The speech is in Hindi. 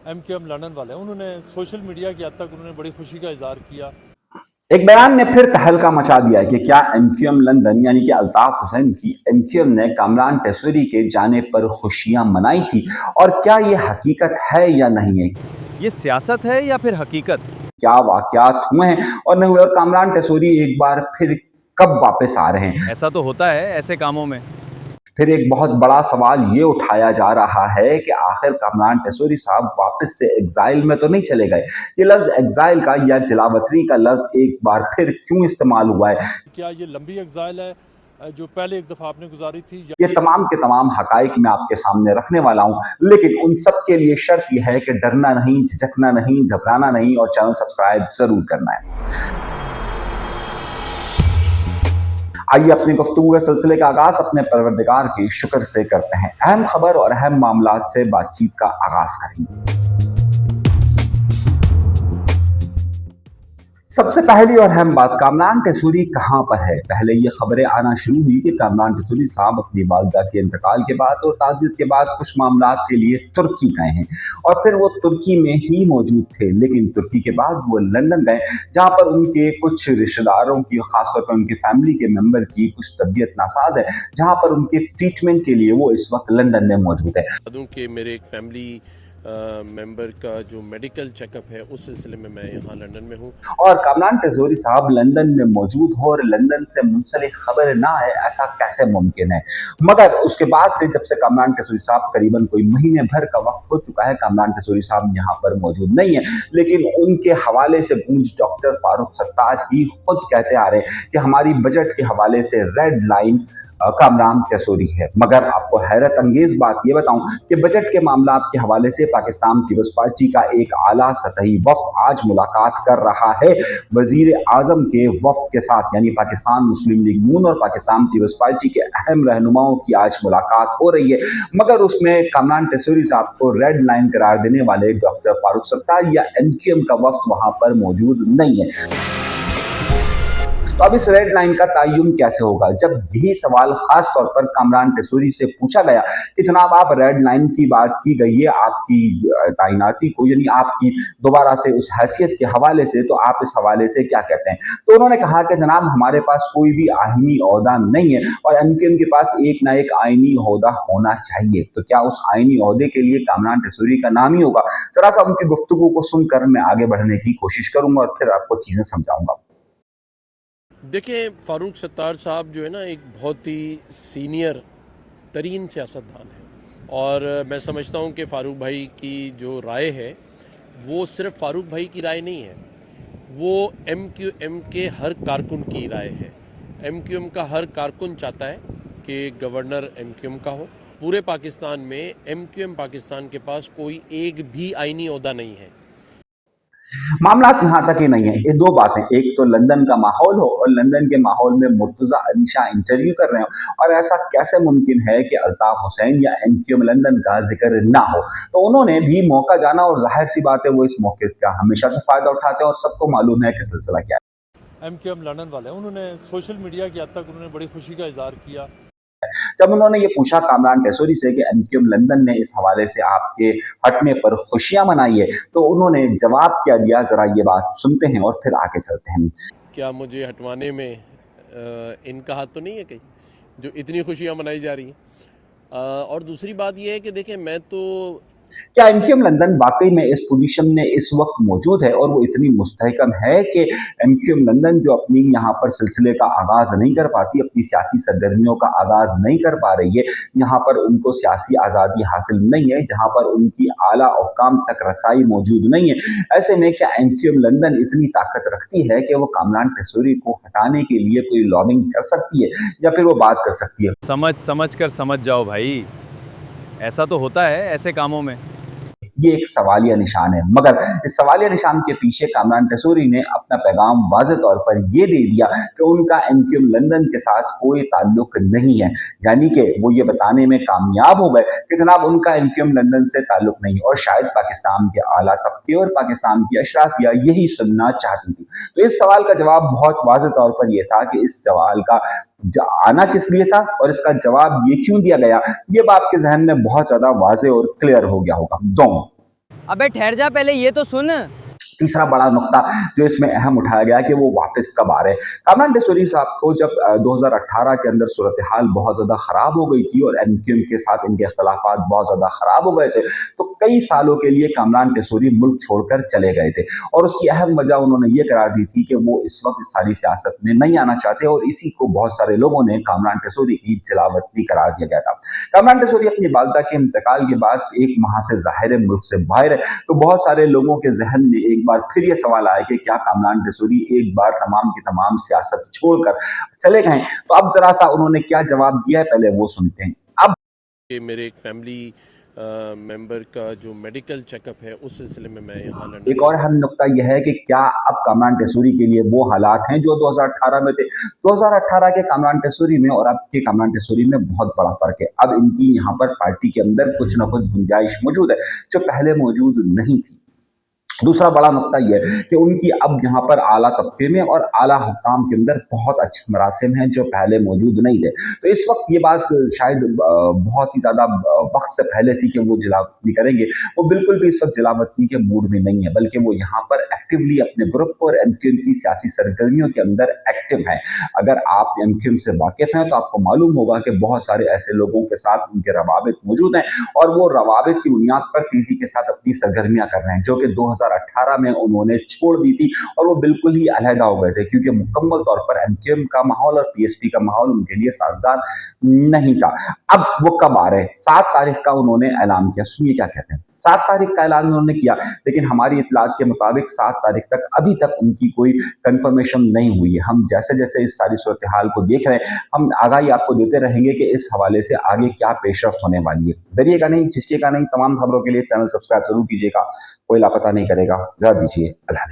एमक्यूएम लंदन वाले हैं, उन्होंने सोशल मीडिया की हद तक उन्होंने बड़ी खुशी का इजहार किया। एक बयान ने फिर तहलका मचा दिया है कि क्या एमक्यूएम लंदन यानी कि अल्ताफ हुसैन की एमक्यूएम ने कामरान टेसरी के जाने पर खुशियां मनाई थी, और क्या ये हकीकत है या नहीं है, ये सियासत है या फिर हकीकत? क्या वाकयात हुए हैं और नहीं हुए, और कामरान टेसरी एक बार फिर कब वापस आ रहे हैं। ऐसा तो होता है ऐसे कामों में। फिर एक बहुत बड़ा सवाल ये उठाया जा रहा है कि आखिर कामरान टेसरी साहब वापस से एग्जाइल में तो नहीं चले गए। ये लफ्ज एग्जाइल का या जलावतनी का लफ्ज एक बार फिर क्यों इस्तेमाल हुआ है? क्या ये लंबी एग्जाइल है जो पहले एक दफा आपने गुजारी थी? ये तमाम के तमाम हकाइक मैं आपके सामने रखने वाला हूं, लेकिन उन सब के लिए शर्त यह है कि डरना नहीं, झिझकना नहीं, घबराना नहीं, और चैनल सब्सक्राइब जरूर करना है। आइए अपनी गुफ्तगू के सिलसिले का आगाज अपने परवरदिगार की शुक्र से करते हैं। अहम खबर और अहम मामलात से बातचीत का आगाज करेंगे। सबसे पहली और अहम बात, कामरान टेसरी कहां पर है। पहले ये खबरें आना शुरू हुई कि कामरान टेसरी साहब अपनी वालिदा के इंतकाल के बाद और ताज़ियत के बाद कुछ मामलात के लिए तुर्की गए हैं, और फिर वो तुर्की में ही मौजूद थे, लेकिन तुर्की के बाद वो लंदन गए, जहां पर उनके कुछ रिश्तेदारों की, खासतौर पर उनकी फैमिली के मेंबर की कुछ तबीयत नासाज है, जहां पर उनके ट्रीटमेंट के लिए वो इस वक्त लंदन में मौजूद है। कि मेरे एक फैमिली मेंबर का जो मेडिकल चेकअप है उस सिलसिले में मैं यहाँ लंदन में हूँ, और कामरान टेसरी साहब लंदन में मौजूद हो और लंदन से मुंसलिक खबर ना है, ऐसा कैसे मुमकिन है। मगर उसके बाद से जब से कामरान टेसरी साहब करीबन कोई महीने भर का वक्त हो चुका है, कामरान टेसरी साहब यहाँ पर मौजूद नहीं है, लेकिन उनके हवाले से गूंज डॉक्टर फारूक सत्तार ही खुद कहते आ रहे हैं कि हमारी बजट के हवाले से रेड लाइन कामरान टेसरी है। मगर आपको हैरत अंगेज बात यह बताऊं कि बजट के मामला के हवाले से पाकिस्तान पीपल्स पार्टी का एक आला सतही वफ्द आज मुलाकात कर रहा है वजीर आजम के वफ्द के साथ, यानी पाकिस्तान मुस्लिम लीग नून और पाकिस्तान पीपल्स पार्टी के अहम रहनुमाओं की आज मुलाकात हो रही है। मगर उसमें कामरान टेसरी साहब को रेड लाइन करार देने वाले डॉक्टर फारूक सत्तार या एमक्यूएम का वफ्द वहां पर मौजूद नहीं है। तो अब इस रेड लाइन का तयन कैसे होगा, जब यही सवाल खास तौर पर कामरान टेसरी से पूछा गया कि जनाब आप रेड लाइन की बात की गई है आपकी तैनाती को, यानी आपकी दोबारा से उस हैसियत के हवाले से, तो आप इस हवाले से क्या कहते हैं। तो उन्होंने कहा कि जनाब हमारे पास कोई भी आईनी ओहदा नहीं है और एमक्यूएम के पास एक ना एक आईनी ओहदा होना चाहिए। तो क्या उस आईनी ओहदे के लिए कामरान टेसरी का नाम ही होगा? जरा सा उनकी गुफ्तगू को सुनकर मैं आगे बढ़ने की कोशिश करूंगा और फिर आपको चीजें समझाऊंगा। देखिए फारूक सत्तार साहब जो है ना एक बहुत ही सीनियर तरीन सियासतदान है, और मैं समझता हूँ कि फ़ारूक भाई की जो राय है वो सिर्फ फ़ारूक भाई की राय नहीं है, वो एमक्यूएम के हर कारकुन की राय है। एमक्यूएम का हर कारकुन चाहता है कि गवर्नर एमक्यूएम का हो। पूरे पाकिस्तान में एमक्यूएम पाकिस्तान के पास कोई एक भी आईनी ओहदा नहीं है। मामला यहां तक ही नहीं है, ये दो बातें, एक तो लंदन का माहौल हो और लंदन के माहौल में मुर्तजा अली शाह इंटरव्यू कर रहे हो, और ऐसा कैसे मुमकिन है कि अल्ताफ हुसैन या एमक्यूएम लंदन का जिक्र ना हो। तो उन्होंने भी मौका जाना, और जाहिर सी बात है वो इस मौके का हमेशा से फायदा उठाते हैं और सबको मालूम है कि सिलसिला क्या है। एमक्यूएम लंदन वाले हैं, उन्होंने सोशल मीडिया की हद तक उन्होंने बड़ी खुशी का इजहार किया। जब उन्होंने ये पूछा कामरान टेसरी से कि एमक्यूएम लंदन ने इस हवाले से आपके हटने पर खुशियां मनाई है, तो उन्होंने जवाब क्या दिया, जरा ये बात सुनते हैं और फिर आगे चलते हैं। क्या मुझे हटवाने में इनका हाथ तो नहीं है कहीं, जो इतनी खुशियां मनाई जा रही हैं? और दूसरी बात यह है कि देखें, मैं तो क्या एमक्यूएम लंदन वाकई में इस पोजीशन में इस वक्त मौजूद है और वो इतनी मुस्तहकम है कि एमक्यूएम लंदन जो अपनी यहाँ पर सिलसिले का आगाज नहीं कर पाती, अपनी सियासी सरगर्मियों का आगाज नहीं कर पा रही है, यहाँ पर उनको सियासी आज़ादी हासिल नहीं है, जहाँ पर उनकी आला औकाम तक रसाई मौजूद नहीं है, ऐसे में क्या एमक्यूएम लंदन इतनी ताकत रखती है कि वो कामरान टेसरी को हटाने के लिए कोई लॉबिंग कर सकती है या फिर वो बात कर सकती है? समझ कर समझ जाओ भाई, ऐसा तो होता है ऐसे कामों में। ये एक सवालिया निशान है, मगर इस सवालिया निशान के पीछे कामरान टेसरी ने अपना पैगाम वाज़ेह तौर पर यह दे दिया कि उनका एमक्यूएम लंदन के साथ कोई ताल्लुक नहीं है, यानी कि वो ये बताने में कामयाब हो गए कि जनाब उनका एमक्यूएम लंदन से ताल्लुक नहीं, और शायद पाकिस्तान के आला तबके और पाकिस्तान की अशराफिया यही सुनना चाहती थी। तो इस सवाल का जवाब बहुत वाज़ेह तौर पर यह था कि इस सवाल का आना किस लिए था और इसका जवाब ये क्यों दिया गया, ये बात के जहन में बहुत ज्यादा वाज़ेह और क्लियर हो गया होगा। दोनों अबे ठहर जा, पहले ये तो सुन। तीसरा बड़ा नुक्ता जो इसमें अहम उठाया गया कि वो वापस कब आ रहे हैं। कामरान टेसौरी साहब को जब 2018 के अंदर सूरत हाल बहुत ज्यादा खराब हो गई थी और एमक्यूएम के साथ इनके इख्तलाफात बहुत ज्यादा खराब हो गए थे, तो कई सालों के लिए कामरान टेसौरी मुल्क छोड़कर चले गए थे और उसकी अहम वजह उन्होंने ये करार दी थी कि वो इस वक्त सारी सियासत में नहीं आना चाहते और इसी को बहुत सारे लोगों ने कामरान टेसौरी की जलावतनी करार दिया गया था। कामरान टेसौरी अपनी वालिदा के इंतकाल के बाद एक माह से ज़ाहिर मुल्क से बाहर है, तो बहुत सारे लोगों के जहन में एक बार फिर ये सवाल आया कि क्या कामरान टेसौरी एक बार तमाम की तमाम सियासत छोड़कर चले गए। तो अब जरा सा उन्होंने क्या जवाब दिया है, पहले वो सुनते हैं। अब मेरे एक फैमिली मेंबर का जो मेडिकल चेकअप है उस सिलसिले में मैं यहाँ लंदन। एक और अहम नुकता यह है कि क्या अब कामरान टेसौरी के लिए वो हालात हैं जो 2018 में थे। 2018 के कामरान टेसौरी में और अब के कामरान टेसौरी में बहुत बड़ा फर्क है। अब इनकी यहाँ पर पार्टी के अंदर कुछ ना कुछ गुंजाइश मौजूद है जो पहले मौजूद नहीं थी। दूसरा बड़ा नुकता यह है कि उनकी अब यहाँ पर आला तबके में और आला हुक्काम के अंदर बहुत अच्छे मरासिम हैं जो पहले मौजूद नहीं थे। तो इस वक्त ये बात शायद बहुत ही ज़्यादा वक्त से पहले थी कि वो जलावतनी करेंगे, वो बिल्कुल भी इस वक्त जलावतनी के मूड में नहीं है, बल्कि वो यहाँ पर एक्टिवली अपने ग्रुप और एमक्यूएम की सियासी सरगर्मियों के अंदर एक्टिव हैं। अगर आप एमक्यूएम से वाकिफ हैं तो आपको मालूम होगा कि बहुत सारे ऐसे लोगों के साथ उनके रवाबित मौजूद हैं और वो रवाबित की बुनियाद पर तेजी के साथ अपनी सरगर्मियां कर रहे हैं जो कि 2018 में उन्होंने छोड़ दी थी और वो बिल्कुल ही अलहदा हो गए थे क्योंकि मुकम्मल तौर पर एमक्यूएम का माहौल और पीएसपी का माहौल उनके लिए साजगार नहीं था। अब वो कब आ रहे हैं? 7 तारीख का उन्होंने ऐलान किया। सुनिए क्या कहते हैं। 7 तारीख का ऐलान उन्होंने किया, लेकिन हमारी इतलात के मुताबिक 7 तारीख तक अभी तक उनकी कोई कंफर्मेशन नहीं हुई है। हम जैसे जैसे इस सारी सूरत हाल को देख रहे हैं, हम आगाही आपको देते रहेंगे कि इस हवाले से आगे क्या पेशरफ्त होने वाली है। डरिएगा नहीं, झिझकिएगा नहीं। तमाम खबरों के लिए चैनल सब्सक्राइब जरूर कीजिएगा। कोई लापता नहीं करेगा। जरा दीजिए। अल्लाह